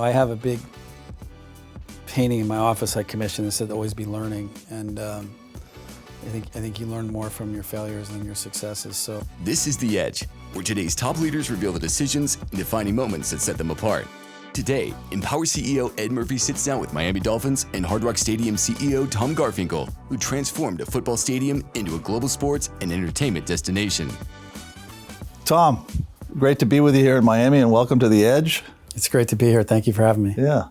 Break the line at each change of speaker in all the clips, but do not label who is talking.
I have a big painting in my office I commissioned that said always be learning, and I think you learn more from your failures than your successes. So
This is The Edge, where today's top leaders reveal the decisions and defining moments that set them apart. Today, Empower CEO Ed Murphy sits down with Miami Dolphins and Hard Rock Stadium CEO Tom Garfinkel, who transformed a football stadium into a global sports and entertainment destination.
Tom, great to be with you here in Miami, and welcome to The Edge.
it's great to be here. Thank you for having me.
Yeah.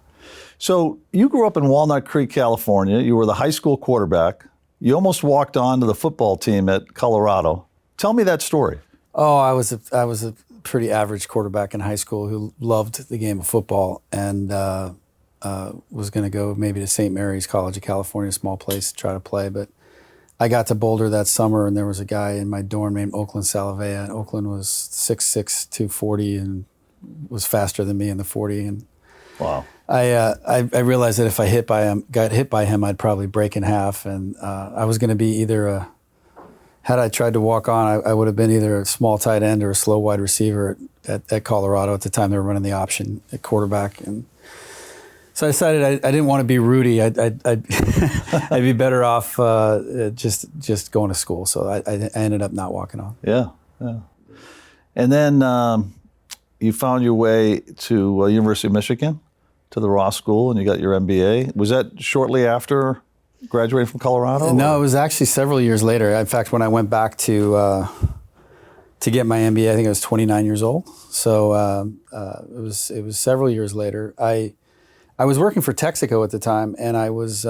So you grew up in Walnut Creek, California. You were the high school quarterback. You almost walked on to the football team at Colorado. Tell me that story.
Oh, I was a pretty average quarterback in high school who loved the game of football and was going to go maybe to St. Mary's College of California, a small place, to try to play. But I got to Boulder that summer, and there was a guy in my dorm named Oakland Salavea. And Oakland was 6'6", 240, and was faster than me in the 40. And
Wow.
I realized that if I got hit by him, I'd probably break in half. And I was going to be had I tried to walk on, I would have been either a small tight end or a slow wide receiver at Colorado. At the time, they were running the option at quarterback. And so I decided I didn't want to be Rudy. I'd be better off just going to school. So I ended up not walking on.
Yeah. And then you found your way to University of Michigan, to the Ross School, and you got your MBA. Was that shortly after graduating from Colorado?
No, it was actually several years later. In fact, when I went back to get my MBA, I think I was 29 years old. So it was several years later. I was working for Texaco at the time, and I was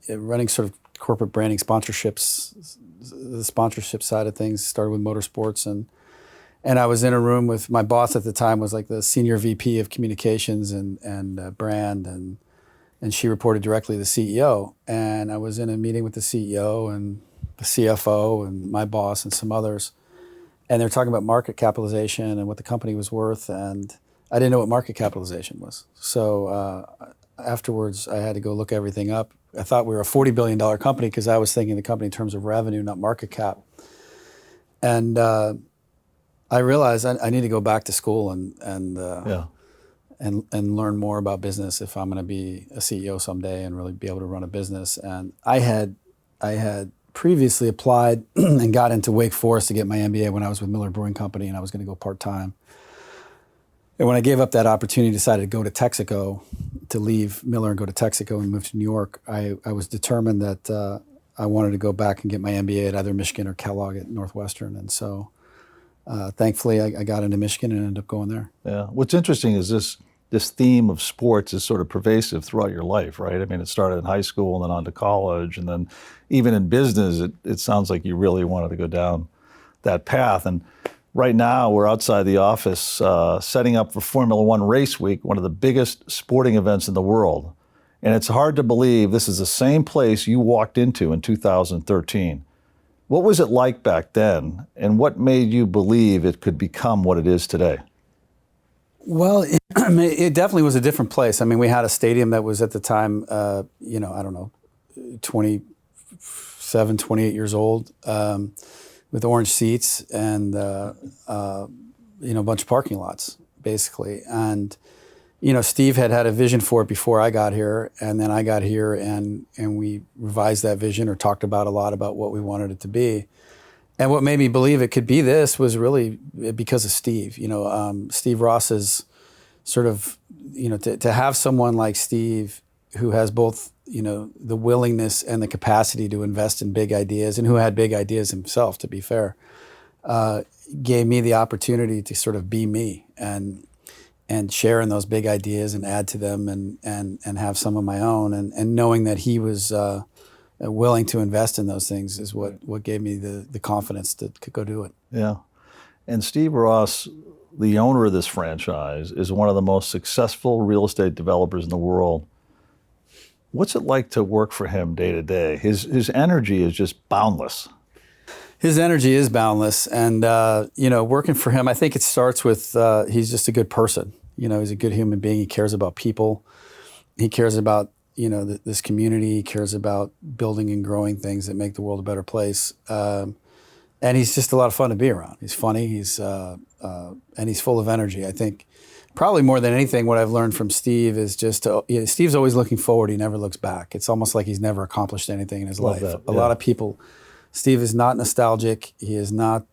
running sort of corporate branding sponsorships. The sponsorship side of things started with motorsports, and I was in a room with my boss at the time, was like the senior VP of communications and brand, and she reported directly to the CEO. And I was in a meeting with the CEO and the CFO and my boss and some others, and they were talking about market capitalization and what the company was worth, and I didn't know what market capitalization was. So afterwards, I had to go look everything up. I thought we were a $40 billion company because I was thinking the company in terms of revenue, not market cap. And I realized I need to go back to school and learn more about business if I'm going to be a CEO someday and really be able to run a business. And I had previously applied and got into Wake Forest to get my MBA when I was with Miller Brewing Company, and I was going to go part-time. And when I gave up that opportunity, decided to go to Texaco, to leave Miller and go to Texaco and move to New York, I was determined that I wanted to go back and get my MBA at either Michigan or Kellogg at Northwestern. And so thankfully, I got into Michigan and ended up going there.
Yeah. What's interesting is this theme of sports is sort of pervasive throughout your life, right? I mean, it started in high school and then on to college, and then even in business, it sounds like you really wanted to go down that path. And right now, we're outside the office setting up for Formula One Race Week, one of the biggest sporting events in the world. And it's hard to believe this is the same place you walked into in 2013. What was it like back then, and what made you believe it could become what it is today?
Well, it definitely was a different place. I mean, we had a stadium that was at the time, 27, 28 years old, with orange seats and a bunch of parking lots, basically. And Steve had a vision for it before I got here, and then I got here and we revised that vision or talked about a lot about what we wanted it to be. And what made me believe it could be this was really because of Steve. Steve Ross's sort of, to have someone like Steve who has both, the willingness and the capacity to invest in big ideas, and who had big ideas himself, to be fair, gave me the opportunity to sort of be me and share in those big ideas and add to them and have some of my own. And knowing that he was willing to invest in those things is what gave me the confidence to go do it.
Yeah. And Steve Ross, the owner of this franchise, is one of the most successful real estate developers in the world. What's it like to work for him day to day? His energy is just boundless.
His energy is boundless. And, working for him, I think it starts with he's just a good person. He's a good human being. He cares about people. He cares about this community, cares about building and growing things that make the world a better place. And he's just a lot of fun to be around. He's funny, and he's full of energy. I think probably more than anything, what I've learned from Steve is just Steve's always looking forward. He never looks back. It's almost like he's never accomplished anything in his life.
That,
A lot of people, Steve is not nostalgic. He is not.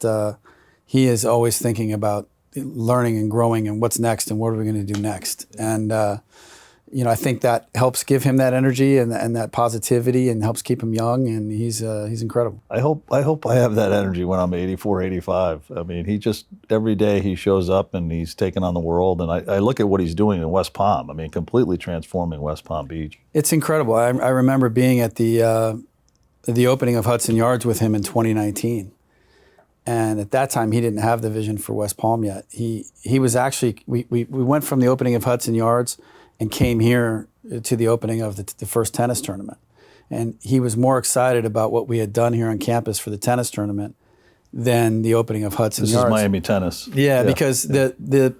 He is always thinking about learning and growing and what's next and what are we going to do next. And I think that helps give him that energy and that positivity and helps keep him young. And he's incredible.
I hope I have that energy when I'm 84, 85. I mean, he just, every day he shows up and he's taking on the world. And I look at what he's doing in West Palm. I mean, completely transforming West Palm Beach.
It's incredible. I remember being at the opening of Hudson Yards with him in 2019. And at that time, he didn't have the vision for West Palm yet. He was actually, we went from the opening of Hudson Yards and came here to the opening of the first tennis tournament. And he was more excited about what we had done here on campus for the tennis tournament than the opening of Hudson Yards.
This is Miami tennis.
Yeah, because the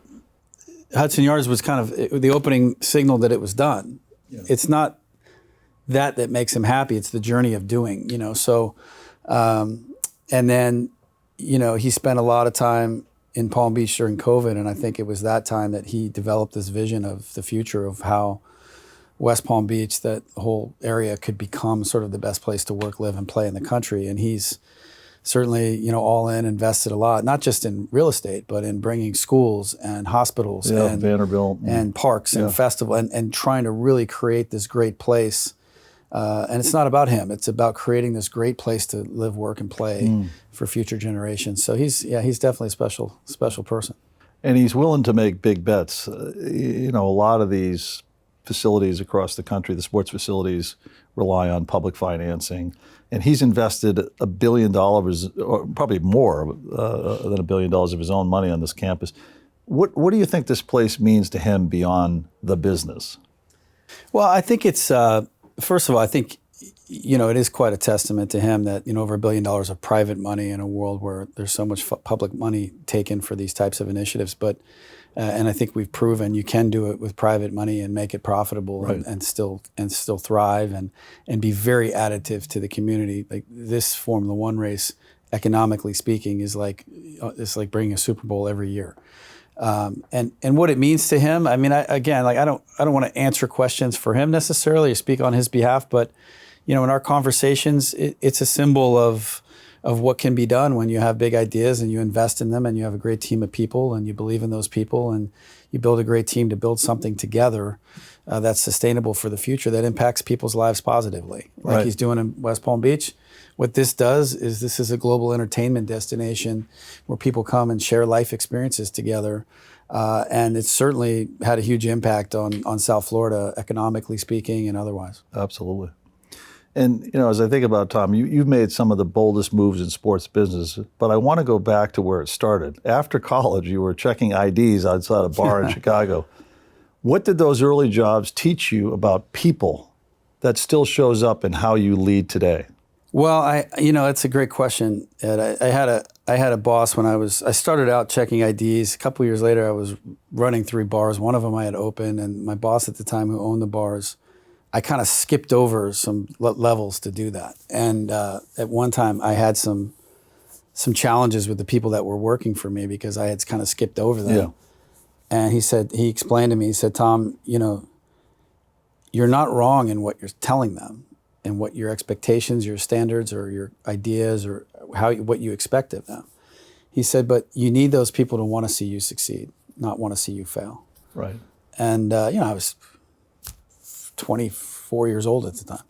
Hudson Yards was kind of the opening signal that it was done. Yeah. It's not that makes him happy. It's the journey of doing, So, and then, he spent a lot of time in Palm Beach during COVID, and I think it was that time that he developed this vision of the future of how West Palm Beach, that whole area, could become sort of the best place to work, live, and play in the country. And he's certainly, all in, invested a lot, not just in real estate, but in bringing schools and hospitals and
Vanderbilt
and parks and festival and trying to really create this great place. And it's not about him. It's about creating this great place to live, work, and play for future generations. So he's definitely a special person.
And he's willing to make big bets. A lot of these facilities across the country, the sports facilities, rely on public financing. And he's invested $1 billion, or probably more than $1 billion of his own money on this campus. What do you think this place means to him beyond the business?
Well, I think it's... First of all, I think, it is quite a testament to him that, over $1 billion of private money in a world where there's so much public money taken for these types of initiatives. But, and I think we've proven you can do it with private money and make it profitable and still thrive and be very additive to the community. Like this Formula One race, economically speaking, is it's like bringing a Super Bowl every year. And what it means to him, I mean, I don't want to answer questions for him necessarily or speak on his behalf, but, in our conversations, it's a symbol of what can be done when you have big ideas and you invest in them and you have a great team of people and you believe in those people and you build a great team to build something together that's sustainable for the future that impacts people's lives positively, like he's doing in West Palm Beach. What this does is this is a global entertainment destination where people come and share life experiences together. And it's certainly had a huge impact on South Florida, economically speaking and otherwise.
Absolutely. And, as I think about Tom, you've made some of the boldest moves in sports business, but I want to go back to where it started. After college, you were checking IDs outside a bar in Chicago. What did those early jobs teach you about people that still shows up in how you lead today?
Well, it's a great question, Ed. I had a boss when I started out checking IDs. A couple years later, I was running 3 bars. One of them I had opened, and my boss at the time, who owned the bars, I kind of skipped over some levels to do that. And at one time, I had some challenges with the people that were working for me because I had kind of skipped over them. Yeah. And he explained to me, he said, Tom, you're not wrong in what you're telling them and what your expectations, your standards, or your ideas, or what you expect of them. He said, but you need those people to want to see you succeed, not want to see you fail.
Right.
And I was 24 years old at the time.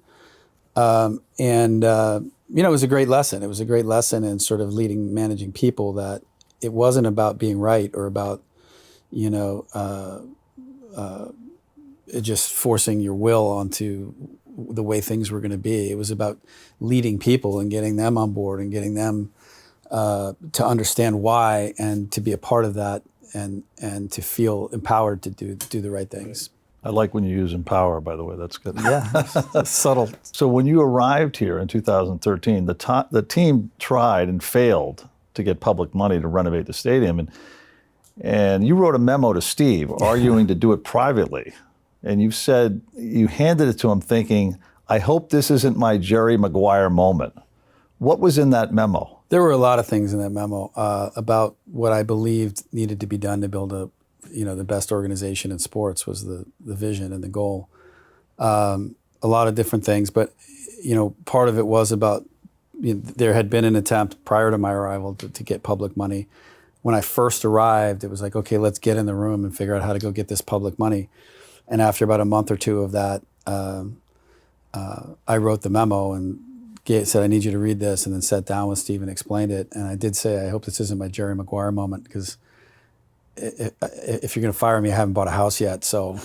It was a great lesson. It was a great lesson in sort of managing people, that it wasn't about being right or about, just forcing your will onto the way things were going to be. It was about leading people and getting them on board and getting them to understand why and to be a part of that and to feel empowered to do the right things.
I like when you use empower, by the way. That's good.
Yeah, that's subtle.
So when you arrived here in 2013, the team tried and failed to get public money to renovate the stadium. And you wrote a memo to Steve arguing to do it privately. And you said you handed it to him thinking, I hope this isn't my Jerry Maguire moment. What was in that memo?
There were a lot of things in that memo about what I believed needed to be done to build a the best organization in sports was the vision and the goal. A lot of different things, but part of it was about there had been an attempt prior to my arrival to get public money. When I first arrived, it was like, okay, let's get in the room and figure out how to go get this public money. And after about a month or two of that, I wrote the memo and said, I need you to read this, and then sat down with Steve and explained it. And I did say, I hope this isn't my Jerry Maguire moment, because if you're going to fire me, I haven't bought a house yet, so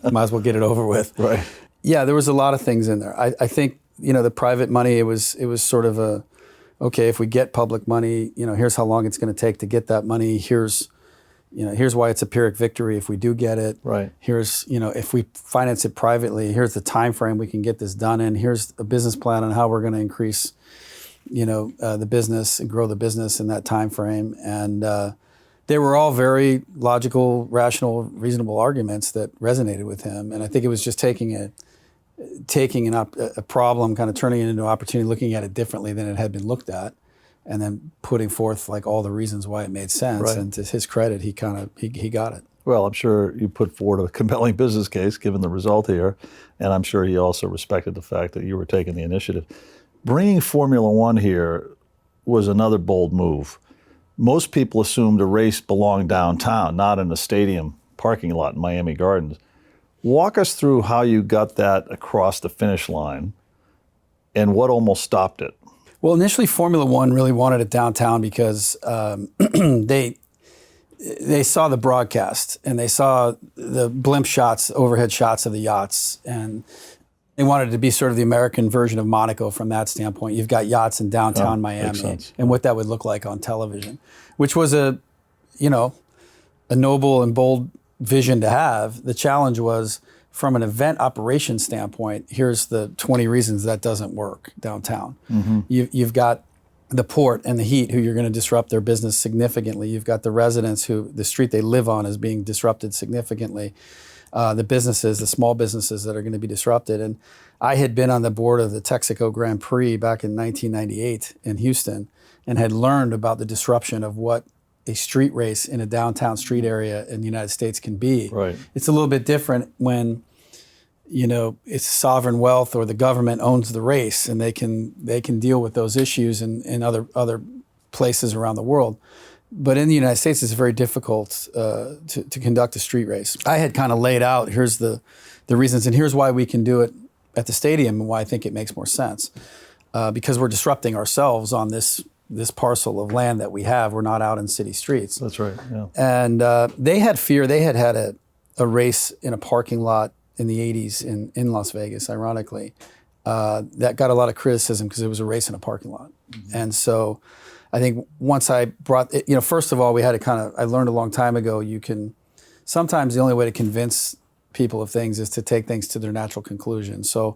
might as well get it over with.
Right.
Yeah, there was a lot of things in there. I think, the private money, it was sort of okay, if we get public money, here's how long it's going to take to get that money. Here's why it's a Pyrrhic victory if we do get it.
Right.
Here's, if we finance it privately, here's the time frame we can get this done in. Here's a business plan on how we're going to increase, the business and grow the business in that time frame. And they were all very logical, rational, reasonable arguments that resonated with him. And I think it was just taking a problem, kind of turning it into an opportunity, looking at it differently than it had been looked at, and then putting forth like all the reasons why it made sense.
Right.
And to his credit, he got it.
Well, I'm sure you put forward a compelling business case given the result here, and I'm sure he also respected the fact that you were taking the initiative. Bringing Formula One here was another bold move. Most people assumed a race belonged downtown, not in a stadium parking lot in Miami Gardens. Walk us through how you got that across the finish line and what almost stopped it.
Well, initially Formula One really wanted it downtown because they saw the broadcast and they saw the blimp shots, overhead shots of the yachts, and they wanted it to be sort of the American version of Monaco from that standpoint. You've got yachts in downtown Miami and what that would look like on television, which was a noble and bold vision to have. The challenge was, from an event operation standpoint, here's the 20 reasons that doesn't work downtown. Mm-hmm. You've got the port and the heat, who you're going to disrupt their business significantly. You've got the residents who the street they live on is being disrupted significantly. The businesses, the small businesses that are going to be disrupted. And I had been on the board of the Texaco Grand Prix back in 1998 in Houston and had learned about the disruption of what a street race in a downtown street area in the United States can be.
Right.
It's a little bit different when, it's sovereign wealth or the government owns the race, and they can deal with those issues in other places around the world. But in the United States, it's very difficult to conduct a street race. I had kind of laid out, here's the reasons, and here's why we can do it at the stadium and why I think it makes more sense. Because we're disrupting ourselves on this parcel of land that we have. We're not out in city streets.
That's right, yeah.
And they had fear. They had a race in a parking lot in the 80s in Las Vegas, ironically, that got a lot of criticism because it was a race in a parking lot. Mm-hmm. And so I think once I brought it, first of all, we had to I learned a long time ago, sometimes the only way to convince people of things is to take things to their natural conclusion. So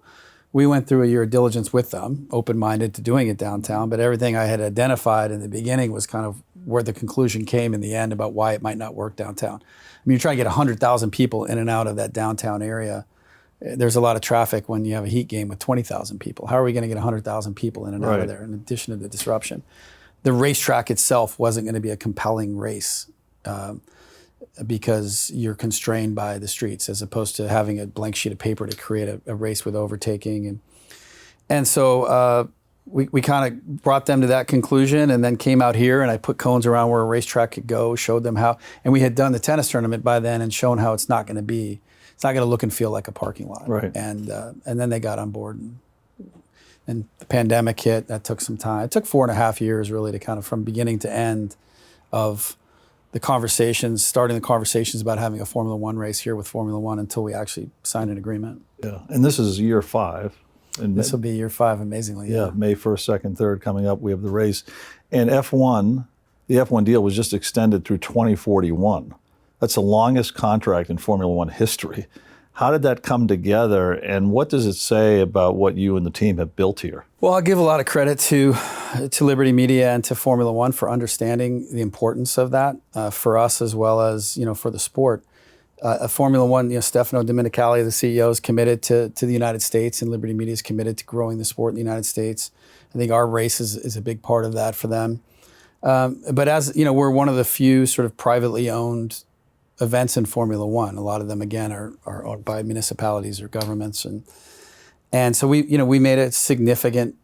we went through a year of diligence with them, open-minded to doing it downtown, but everything I had identified in the beginning was kind of where the conclusion came in the end about why it might not work downtown. I mean, you're trying to get 100,000 people in and out of that downtown area. There's a lot of traffic when you have a heat game with 20,000 people. How are we going to get 100,000 people in and out of there in addition to the disruption? The racetrack itself wasn't going to be a compelling race because you're constrained by the streets as opposed to having a blank sheet of paper to create a race with overtaking. And so we kind of brought them to that conclusion and then came out here and I put cones around where a racetrack could go, showed them how, and we had done the tennis tournament by then and shown how it's not going to look and feel like a parking lot.
Right.
And then they got on board and the pandemic hit. That took some time. It took 4.5 years really to kind of from beginning to end of starting the conversations about having a Formula One race here with Formula One until we actually signed an agreement.
Yeah, and this is year 5. And
this will be year 5, amazingly.
Yeah, May 1st, 2nd, 3rd coming up. We have the race. And the F1 deal was just extended through 2041. That's the longest contract in Formula One history. How did that come together, and what does it say about what you and the team have built here? Well,
I'll give a lot of credit to Liberty Media and to Formula One for understanding the importance of that for us as well as for the sport. Formula One, Stefano Domenicali, the CEO, is committed to the United States, and Liberty Media is committed to growing the sport in the United States. I think our race is a big part of that for them. But as we're one of the few sort of privately owned events in Formula One. A lot of them, again, are owned by municipalities or governments, and so we made a significant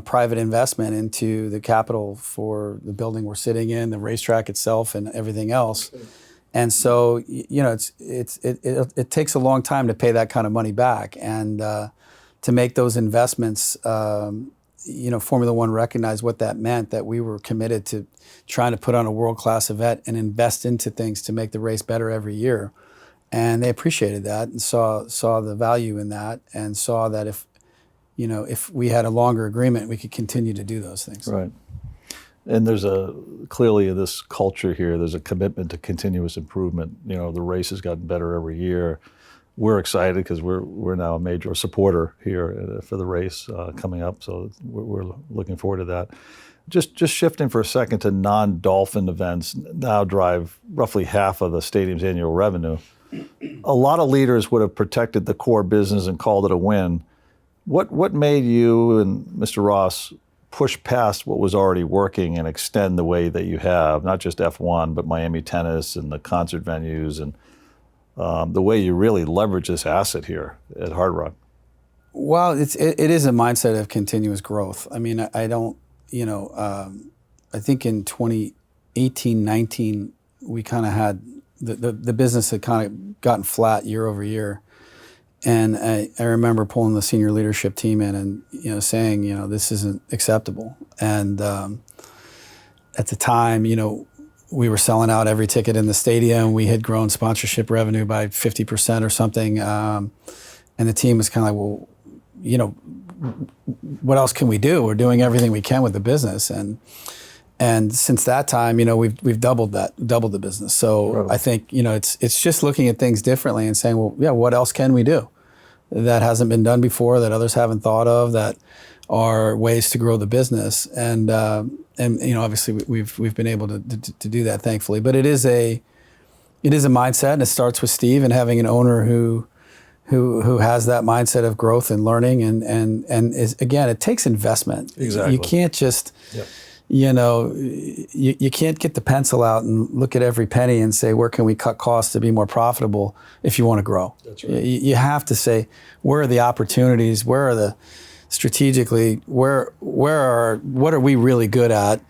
private investment into the capital for the building we're sitting in, the racetrack itself, and everything else. And so it takes a long time to pay that kind of money back, and to make those investments. Formula One recognized what that meant, that we were committed to trying to put on a world-class event and invest into things to make the race better every year. And they appreciated that and saw the value in that, and saw that if we had a longer agreement, we could continue to do those things.
Right. And there's clearly this culture here, there's a commitment to continuous improvement. The race has gotten better every year. We're excited because we're now a major supporter here for the race coming up, so we're looking forward to that. Just shifting for a second to non-Dolphin events now drive roughly half of the stadium's annual revenue. A lot of leaders would have protected the core business and called it a win. What made you and Mr. Ross push past what was already working and extend the way that you have, not just F1, but Miami tennis and the concert venues and the way you really leverage this asset here at Hard Rock?
Well, it is a mindset of continuous growth. I mean, I don't, I think in 2018, 19, we kind of had, the business had kind of gotten flat year over year. And I remember pulling the senior leadership team in and, saying, this isn't acceptable. And at the time, we were selling out every ticket in the stadium. We had grown sponsorship revenue by 50% or something. And the team was kind of like, well, what else can we do? We're doing everything we can with the business. And since that time, we've doubled the business. So
Incredible.
I think, it's just looking at things differently and saying, well, yeah, what else can we do that hasn't been done before, that others haven't thought of, that are ways to grow the business. And obviously we've been able to do that, thankfully. But it is a mindset, and it starts with Steve and having an owner who has that mindset of growth and learning, and is, again, it takes investment.
Exactly.
You can't just,
Yep.
you can't get the pencil out and look at every penny and say, where can we cut costs to be more profitable if you want to grow?
That's right.
You have to say, where are the opportunities? Where are the strategically, what are we really good at,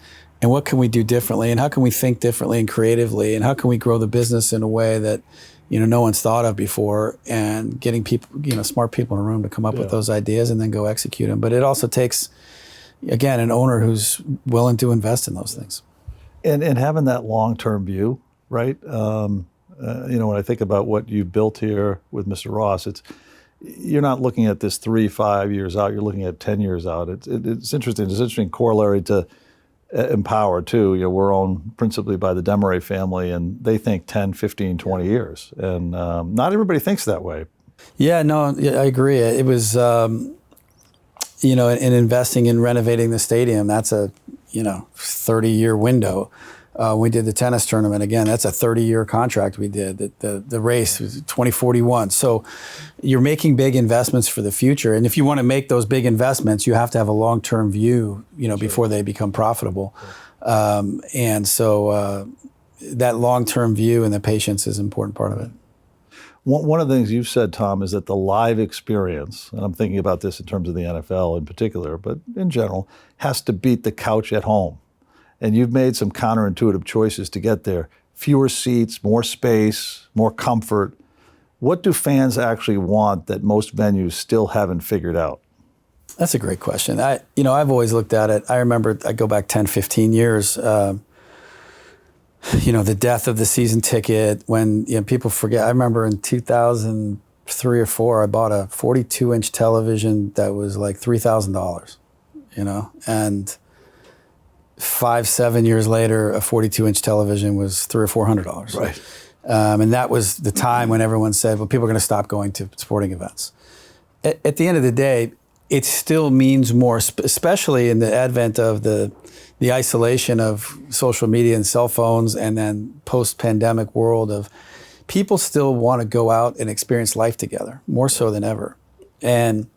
and what can we do differently, and how can we think differently and creatively, and how can we grow the business in a way that no one's thought of before, and getting people, smart people in a room to come up with those ideas and then go execute them. But it also takes, again, an owner who's willing to invest in those things.
And having that long-term view, right? When I think about what you've built here with Mr. Ross, you're not looking at this 3-5 years out, you're looking at 10 years out. It's interesting. It's an interesting corollary to Empower too. We're owned principally by the Desmarais family, and they think 10, 15, 20 years. And not everybody thinks that way.
Yeah, no, I agree. It was, in investing in renovating the stadium, that's a, 30-year window. We did the tennis tournament, again, that's a 30-year contract we did. The race was 2041. So you're making big investments for the future. And if you want to make those big investments, you have to have a long-term view, before they become profitable. And so that long-term view and the patience is an important part of it.
One of the things you've said, Tom, is that the live experience, and I'm thinking about this in terms of the NFL in particular, but in general, has to beat the couch at home. And you've made some counterintuitive choices to get there. Fewer seats, more space, more comfort. What do fans actually want that most venues still haven't figured out?
That's a great question. I've always looked at it. I remember, I go back 10, 15 years, the death of the season ticket, when people forget. I remember in 2003 or 4, I bought a 42-inch television that was like $3,000, and 5-7 years later, a 42-inch television was $300 or $400.
Right.
And that was the time when everyone said, well, people are going to stop going to sporting events. At the end of the day, it still means more, especially in the advent of the isolation of social media and cell phones, and then post-pandemic world of people still want to go out and experience life together, more so than ever. And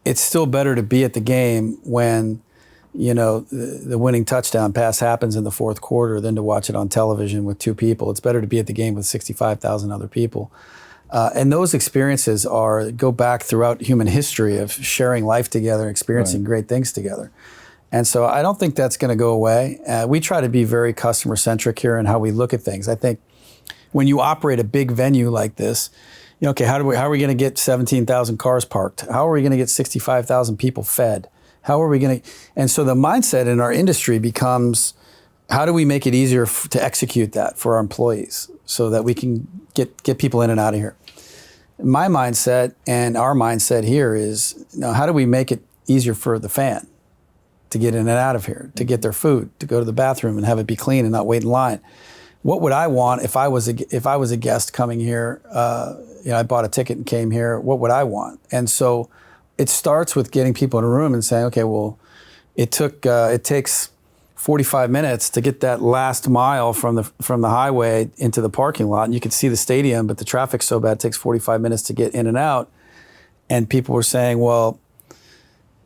it's still better to be at the game when the winning touchdown pass happens in the fourth quarter than to watch it on television with 2 people. It's better to be at the game with 65,000 other people. And those experiences go back throughout human history of sharing life together, experiencing great things together. And so I don't think that's going to go away. We try to be very customer-centric here in how we look at things. I think when you operate a big venue like this, okay, how are we going to get 17,000 cars parked? How are we going to get 65,000 people fed? How are we going to? And so the mindset in our industry becomes, how do we make it easier to execute that for our employees so that we can get people in and out of here? My mindset and our mindset here is, how do we make it easier for the fan to get in and out of here, to get their food, to go to the bathroom and have it be clean and not wait in line? What would I want if I was a guest coming here? I bought a ticket and came here. What would I want? And so it starts with getting people in a room and saying, okay, well, it takes 45 minutes to get that last mile from the highway into the parking lot, and you can see the stadium, but the traffic's so bad it takes 45 minutes to get in and out. And people were saying, well,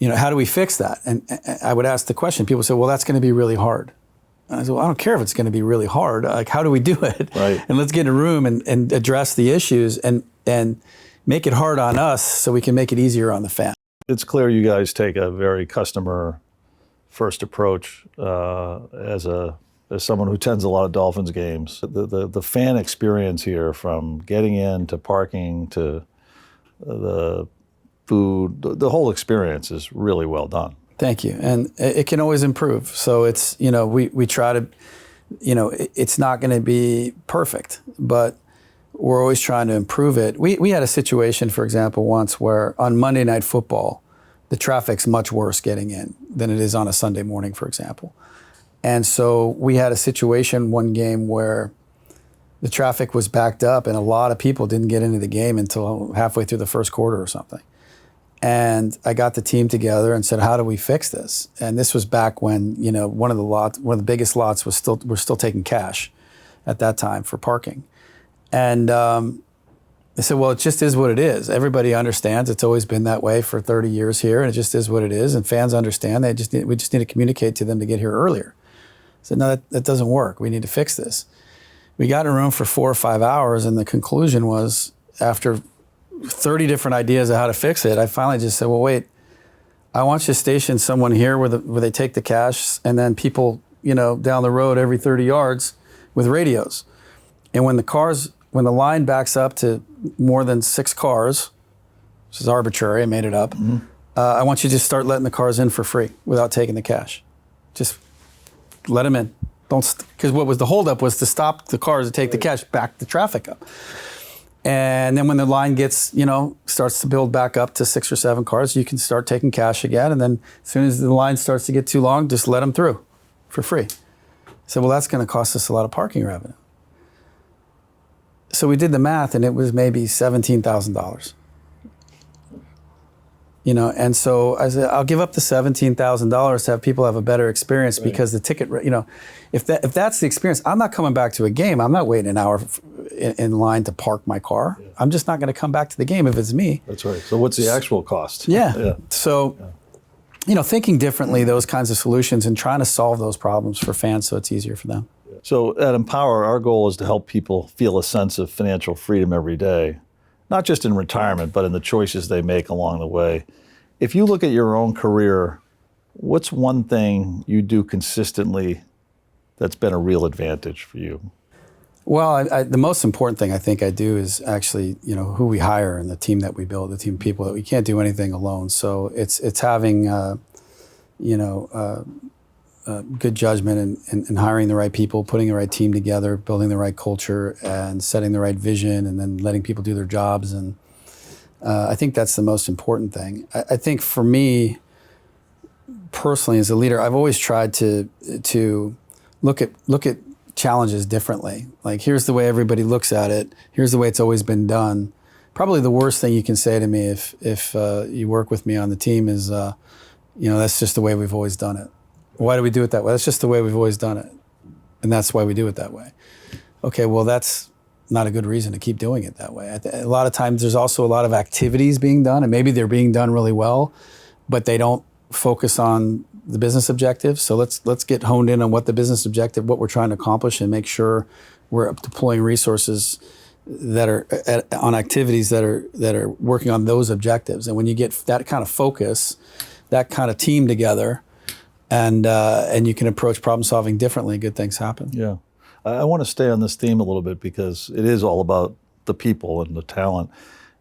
how do we fix that? And I would ask the question. People say, well, that's going to be really hard. And I said, well, I don't care if it's going to be really hard. Like, how do we do it?
Right.
And let's get in a room and address the issues and make it hard on us so we can make it easier on the fan.
It's clear you guys take a very customer-first approach as someone who attends a lot of Dolphins games. The fan experience here, from getting in to parking to the food, the whole experience is really well done.
Thank you. And it can always improve. So it's, we try to, it's not going to be perfect, but we're always trying to improve it. We had a situation, for example, once where on Monday Night Football, the traffic's much worse getting in than it is on a Sunday morning, for example. And so we had a situation one game where the traffic was backed up and a lot of people didn't get into the game until halfway through the first quarter or something. And I got the team together and said, how do we fix this? And this was back when, one of the biggest lots we're still taking cash at that time for parking. And they said, well, it just is what it is. Everybody understands. It's always been that way for 30 years here, and it just is what it is. And fans understand. We just need to communicate to them to get here earlier. I said, no, that doesn't work. We need to fix this. We got in a room for 4 or 5 hours, and the conclusion was, after 30 different ideas of how to fix it, I finally just said, well, wait, I want you to station someone here where they take the cash, and then people, down the road every 30 yards with radios. And when the line backs up to more than 6 cars, which is arbitrary, I made it up, I want you to just start letting the cars in for free without taking the cash. Just let them in. Because what was the holdup was to stop the cars to take the cash, back the traffic up. And then when the line gets, starts to build back up to 6 or 7 cars, you can start taking cash again. And then as soon as the line starts to get too long, just let them through for free. I said, well, that's going to cost us a lot of parking revenue. So we did the math, and it was maybe $17,000. And so I said, I'll give up the $17,000 to have people have a better experience, because the ticket, if that's the experience, I'm not coming back to a game. I'm not waiting an hour in line to park my car. Yeah. I'm just not going to come back to the game if it's me.
That's right. So what's the actual cost?
Yeah. So, thinking differently, those kinds of solutions, and trying to solve those problems for fans so it's easier for them.
So at Empower, our goal is to help people feel a sense of financial freedom every day, not just in retirement, but in the choices they make along the way. If you look at your own career, what's one thing you do consistently that's been a real advantage for you?
Well, the most important thing I think I do is actually, who we hire and the team that we build, the team of people that we can't do anything alone. So it's having, good judgment and hiring the right people, putting the right team together, building the right culture, and setting the right vision, and then letting people do their jobs. And I think that's the most important thing. I think for me, personally, as a leader, I've always tried to look at challenges differently. Like, here's the way everybody looks at it. Here's the way it's always been done. Probably the worst thing you can say to me if you work with me on the team is, that's just the way we've always done it. Why do we do it that way? That's just the way we've always done it. And that's why we do it that way. Okay, well, that's not a good reason to keep doing it that way. A lot of times there's also a lot of activities being done, and maybe they're being done really well, but they don't focus on the business objectives. So let's get honed in on what the business objective, what we're trying to accomplish, and make sure we're deploying resources that are on activities that are working on those objectives. And when you get that kind of focus, that kind of team together, and you can approach problem solving differently, good things happen.
Yeah. I want to stay on this theme a little bit because it is all about the people and the talent.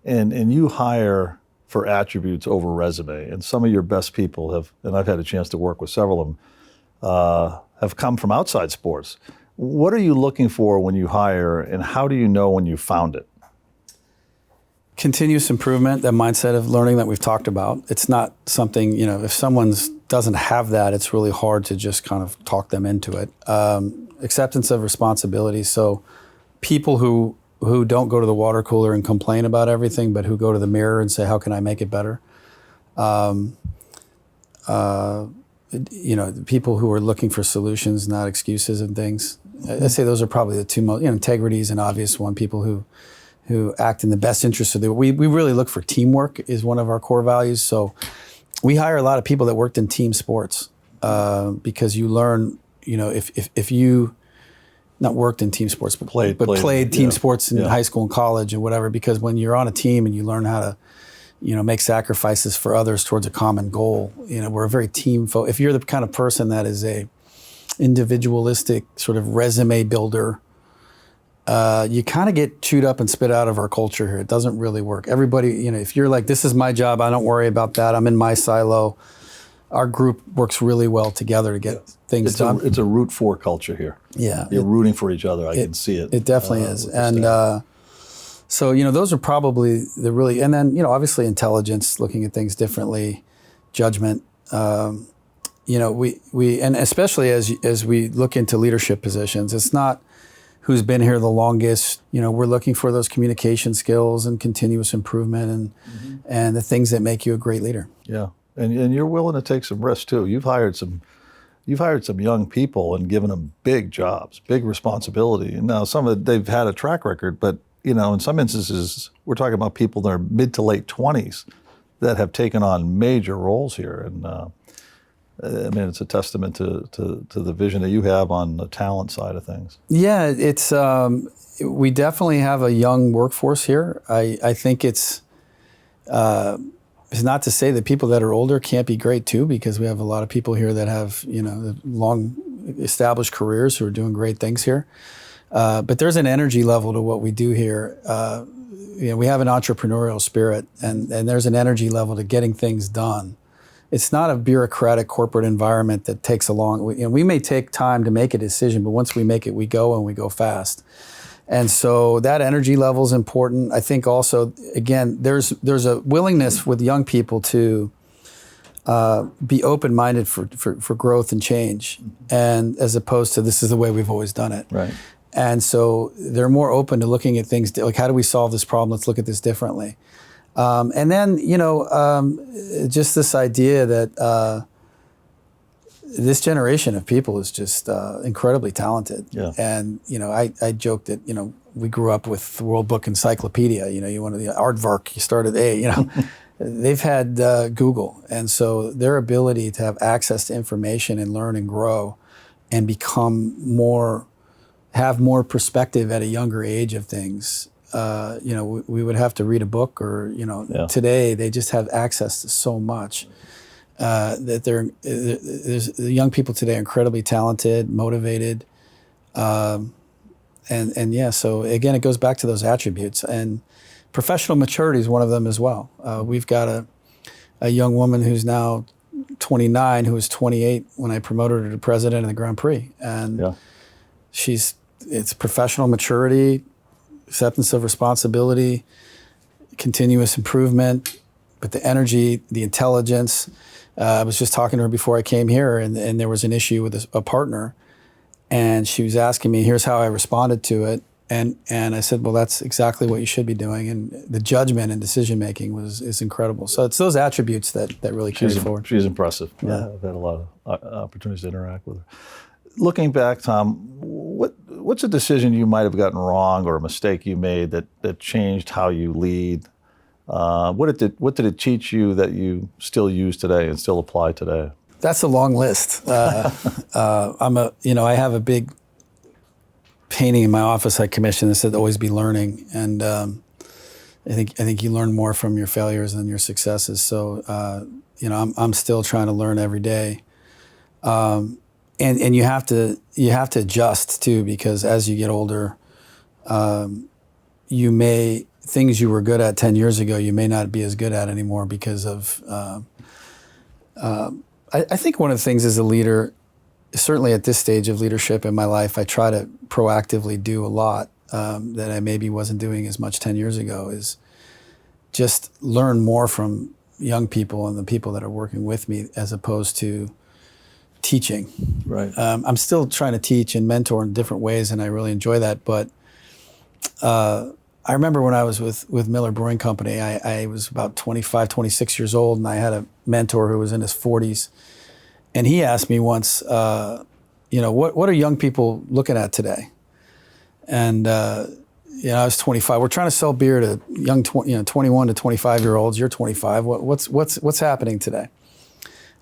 And you hire for attributes over resume. And some of your best people have, and I've had a chance to work with several of them, have come from outside sports. What are you looking for when you hire, and how do you know when you found it?
Continuous improvement, that mindset of learning that we've talked about. It's not something, if someone doesn't have that, it's really hard to just kind of talk them into it. Acceptance of responsibility. So people who don't go to the water cooler and complain about everything, but who go to the mirror and say, how can I make it better? People who are looking for solutions, not excuses and things. I'd say those are probably the two most, integrity is an obvious one. People who act in the best interest of we really look for teamwork is one of our core values. So we hire a lot of people that worked in team sports because you learn, if you not worked in team sports, but played team sports in high school and college and whatever, because when you're on a team and you learn how to, make sacrifices for others towards a common goal, we're a very if you're the kind of person that is a individualistic sort of resume builder, you kind of get chewed up and spit out of our culture here. It doesn't really work. Everybody, if you're like, this is my job, I don't worry about that, I'm in my silo, our group works really well together to get things done.
It's a root for culture here.
Yeah.
You're rooting for each other. I can see it.
It definitely is. And so, those are probably the really, and then, obviously intelligence, looking at things differently, judgment. We and especially as we look into leadership positions, it's not who's been here the longest. We're looking for those communication skills and continuous improvement and the things that make you a great leader.
Yeah. And you're willing to take some risks too. You've hired some young people and given them big jobs, big responsibility. And now they've had a track record, but in some instances, we're talking about people that are mid to late 20s that have taken on major roles here. And it's a testament to the vision that you have on the talent side of things.
Yeah, it's we definitely have a young workforce here. I think it's not to say that people that are older can't be great too, because we have a lot of people here that have long established careers who are doing great things here. But there's an energy level to what we do here. We have an entrepreneurial spirit, and there's an energy level to getting things done. It's not a bureaucratic corporate environment that takes a long. We may take time to make a decision, but once we make it, we go, and we go fast. And so that energy level is important. I think also, again, there's a willingness with young people to be open-minded for growth and change, and as opposed to this is the way we've always done it.
Right.
And so they're more open to looking at things like, how do we solve this problem? Let's look at this differently. And then, just this idea that this generation of people is just incredibly talented. Yeah. And, I joke that, we grew up with the World Book Encyclopedia, you want the aardvark, you started they've had Google. And so their ability to have access to information and learn and grow and have more perspective at a younger age of things. We would have to read a book or, today they just have access to so much that the young people today are incredibly talented, motivated. So again, it goes back to those attributes, and professional maturity is one of them as well. We've got a young woman who's now 29, who was 28 when I promoted her to president of the Grand Prix. And it's professional maturity, acceptance of responsibility, continuous improvement, but the energy, the intelligence. I was just talking to her before I came here, and there was an issue with a partner, and she was asking me, here's how I responded to it. And I said, well, that's exactly what you should be doing. And the judgment and decision-making is incredible. So it's those attributes that really carry forward.
She's impressive. Yeah. I've had a lot of opportunities to interact with her. Looking back, Tom, what's a decision you might have gotten wrong or a mistake you made that changed how you lead? What did it teach you that you still use today and still apply today?
That's a long list. I have a big painting in my office I commissioned that said always be learning. And I think you learn more from your failures than your successes. So, I'm still trying to learn every day. And you have to adjust too, because as you get older, things you were good at 10 years ago, you may not be as good at anymore because of, I think one of the things as a leader, certainly at this stage of leadership in my life, I try to proactively do a lot that I maybe wasn't doing as much 10 years ago, is just learn more from young people and the people that are working with me as opposed to teaching.
Right.
I'm still trying to teach and mentor in different ways, and I really enjoy that. But I remember when I was with Miller Brewing Company, I was about 25, 26 years old, and I had a mentor who was in his 40s. And he asked me once, what are young people looking at today? And I was 25. We're trying to sell beer to young, 21 to 25-year-olds. You're 25. What's happening today?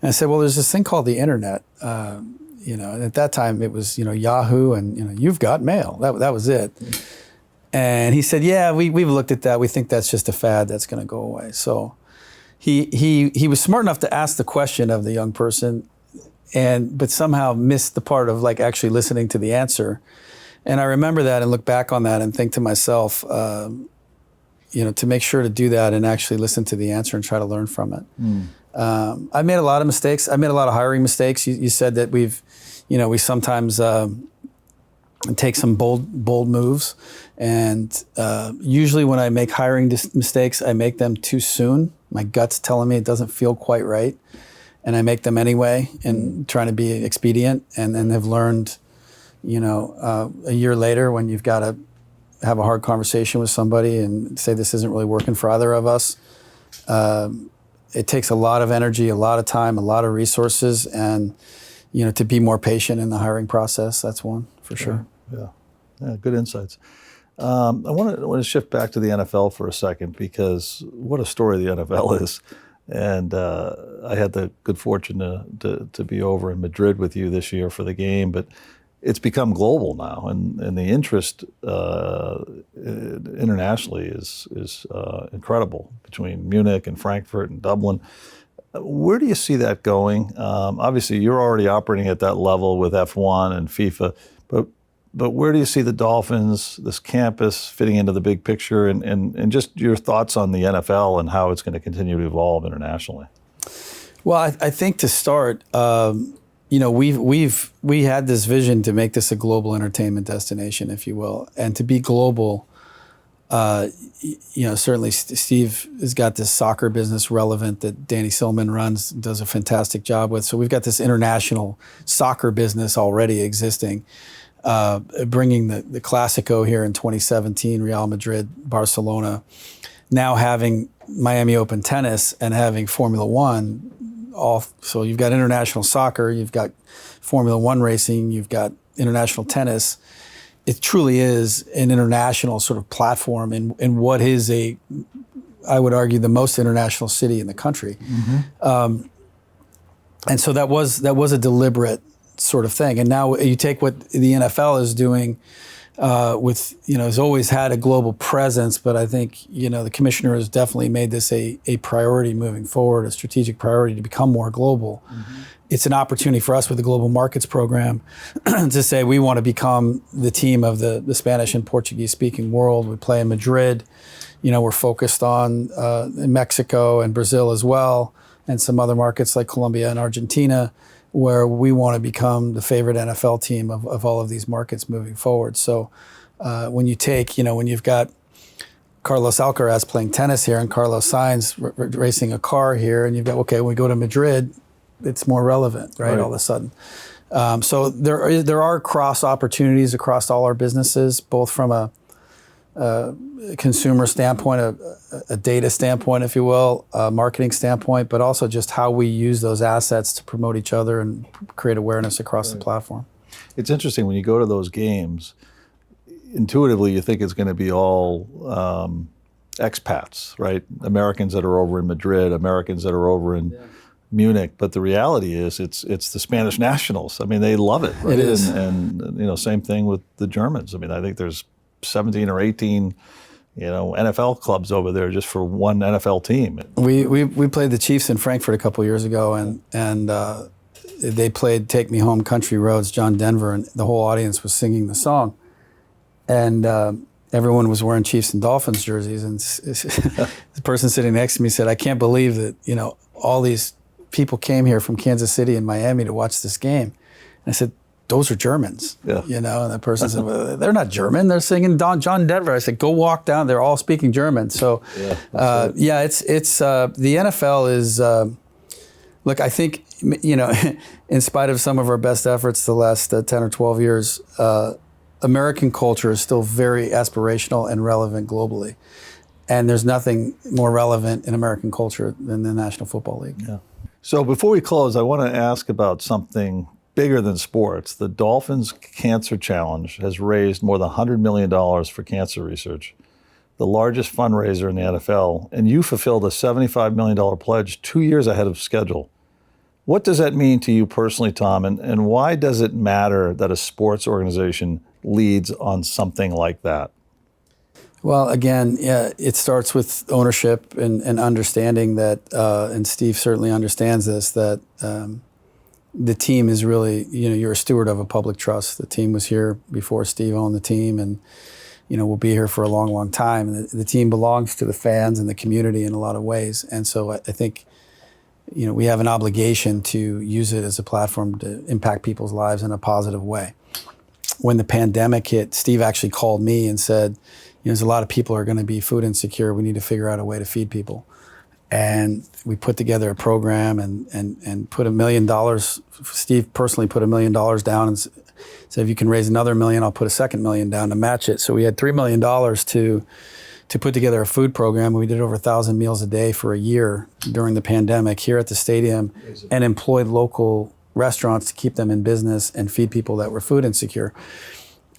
And I said, well, there's this thing called the internet. And at that time it was, Yahoo and, you've got mail. That was it. And he said, yeah, we've looked at that. We think that's just a fad that's going to go away. So he was smart enough to ask the question of the young person, but somehow missed the part of like actually listening to the answer. And I remember that and look back on that and think to myself, to make sure to do that and actually listen to the answer and try to learn from it. I made a lot of mistakes. I made a lot of hiring mistakes. You said that we sometimes take some bold moves. And usually when I make hiring mistakes, I make them too soon. My gut's telling me it doesn't feel quite right. And I make them anyway and trying to be expedient, and then have learned, a year later when you've got to have a hard conversation with somebody and say this isn't really working for either of us. It takes a lot of energy, a lot of time, a lot of resources, and to be more patient in the hiring process. That's one for sure.
Yeah, good insights. I want to shift back to the NFL for a second, because what a story the NFL is. And I had the good fortune to be over in Madrid with you this year for the game, but it's become global now, and the interest internationally is incredible between Munich and Frankfurt and Dublin. Where do you see that going? Obviously, you're already operating at that level with F1 and FIFA, but where do you see the Dolphins, this campus, fitting into the big picture, and just your thoughts on the NFL and how it's going to continue to evolve internationally?
Well, I think to start, we had this vision to make this a global entertainment destination, if you will, and to be global. Certainly Steve has got this soccer business relevant that Danny Silman runs, does a fantastic job with. So we've got this international soccer business already existing. Bringing the Clasico here in 2017, Real Madrid, Barcelona, now having Miami Open tennis and having Formula One. So you've got international soccer, you've got Formula One racing, you've got international tennis. It truly is an international sort of platform in what is I would argue, the most international city in the country. Mm-hmm. And so that was a deliberate sort of thing. And now you take what the NFL is doing has always had a global presence, but I think, the commissioner has definitely made this a priority moving forward, a strategic priority to become more global. Mm-hmm. It's an opportunity for us with the Global Markets Program to say we want to become the team of the Spanish and Portuguese speaking world. We play in Madrid. We're focused on Mexico and Brazil as well, and some other markets like Colombia and Argentina, where we want to become the favorite NFL team of all of these markets moving forward. So when you've got Carlos Alcaraz playing tennis here and Carlos Sainz racing a car here, and you've got, when we go to Madrid, it's more relevant, right? All of a sudden. So there are cross opportunities across all our businesses, both from a consumer standpoint, a data standpoint, if you will, a marketing standpoint, but also just how we use those assets to promote each other and create awareness across the platform.
It's interesting when you go to those games, intuitively you think it's going to be all expats, right? Americans that are over in Madrid, Americans that are over in Munich, but the reality is it's the Spanish nationals. I mean, they love it. Right?
It is.
And same thing with the Germans. I mean, I think there's 17 or 18 NFL clubs over there just for one NFL team.
We played the Chiefs in Frankfurt a couple years ago, and they played "Take Me Home, Country Roads," John Denver, and the whole audience was singing the song, and everyone was wearing Chiefs and Dolphins jerseys. And the person sitting next to me said, "I can't believe that all these people came here from Kansas City and Miami to watch this game." And I said, "Those are Germans."
Yeah.
And that person said, "Well, they're not German. They're singing John Denver." I said, "Go walk down. They're all speaking German." So, it's the NFL is. Look, I think in spite of some of our best efforts the last 10 or 12 years, American culture is still very aspirational and relevant globally. And there's nothing more relevant in American culture than the National Football League.
Yeah. So before we close, I want to ask about something bigger than sports. The Dolphins Cancer Challenge has raised more than $100 million for cancer research, the largest fundraiser in the NFL, and you fulfilled a $75 million pledge 2 years ahead of schedule. What does that mean to you personally, Tom, and why does it matter that a sports organization leads on something like that?
Well, again, it starts with ownership and understanding that, and Steve certainly understands this, that the team is really, you're a steward of a public trust. The team was here before Steve owned the team, and we'll be here for a long, long time. And the team belongs to the fans and the community in a lot of ways. And so I think, we have an obligation to use it as a platform to impact people's lives in a positive way. When the pandemic hit, Steve actually called me and said, there's a lot of people who are going to be food insecure. We need to figure out a way to feed people. And we put together a program and put $1 million. Steve personally put $1 million down and said, if you can raise another $1 million, I'll put a second $1 million down to match it. So we had $3 million to put together a food program. We did over 1,000 meals a day for a year during the pandemic here at the stadium, and employed local restaurants to keep them in business and feed people that were food insecure.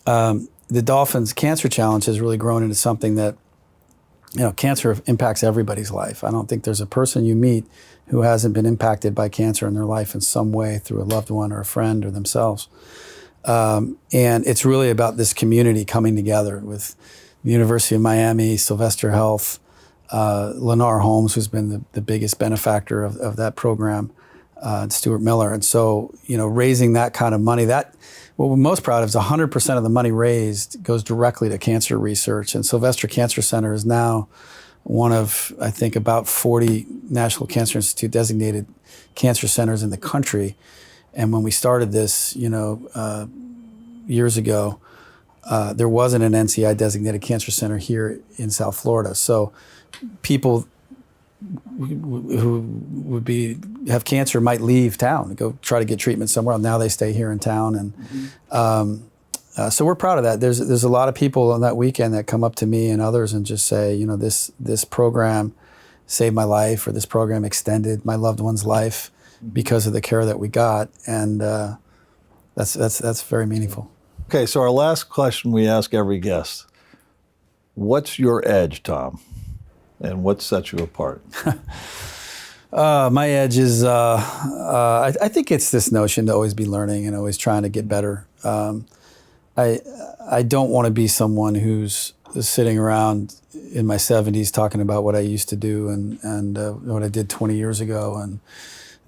The Dolphins Cancer Challenge has really grown into something that, cancer impacts everybody's life. I don't think there's a person you meet who hasn't been impacted by cancer in their life in some way through a loved one or a friend or themselves. And it's really about this community coming together with the University of Miami, Sylvester Health, Lennar Holmes, who's been the biggest benefactor of that program, Stuart Miller. And so, raising that kind of money, what we're most proud of is 100% of the money raised goes directly to cancer research. And Sylvester Cancer Center is now one of, I think, about 40 National Cancer Institute designated cancer centers in the country. And when we started this, years ago, there wasn't an NCI designated cancer center here in South Florida. So people who would have cancer might leave town and go try to get treatment somewhere else. Now they stay here in town. And so we're proud of that. There's a lot of people on that weekend that come up to me and others and just say, this program saved my life, or this program extended my loved one's life because of the care that we got. And that's very meaningful.
Okay, so our last question we ask every guest. What's your edge, Tom? And what sets you apart?
My edge is, I think it's this notion to always be learning and always trying to get better. I don't want to be someone who's sitting around in my 70s talking about what I used to do and what I did 20 years ago. And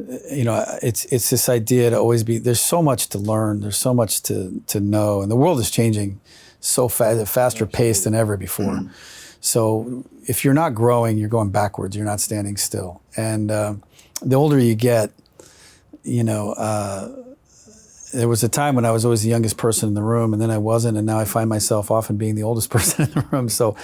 it's this idea to always be, there's so much to learn, there's so much to know, and the world is changing so fast, at a faster pace than ever before. So if you're not growing, you're going backwards, you're not standing still. And the older you get, there was a time when I was always the youngest person in the room, and then I wasn't, and now I find myself often being the oldest person in the room. So,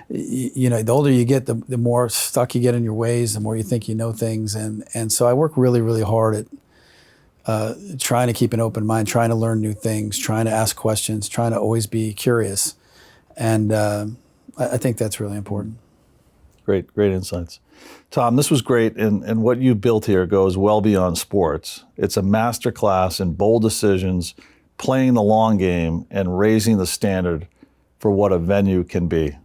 the older you get, the more stuck you get in your ways, the more you think you know things. And so I work really, really hard at trying to keep an open mind, trying to learn new things, trying to ask questions, trying to always be curious. And I think that's really important.
Great insights. Tom, this was great, and what you've built here goes well beyond sports. It's a masterclass in bold decisions, playing the long game, and raising the standard for what a venue can be.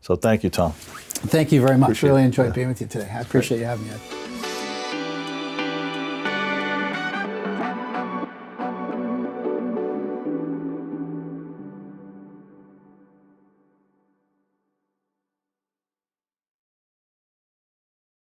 So thank you, Tom.
Thank you very much. Really enjoyed being with you today. I appreciate you having me.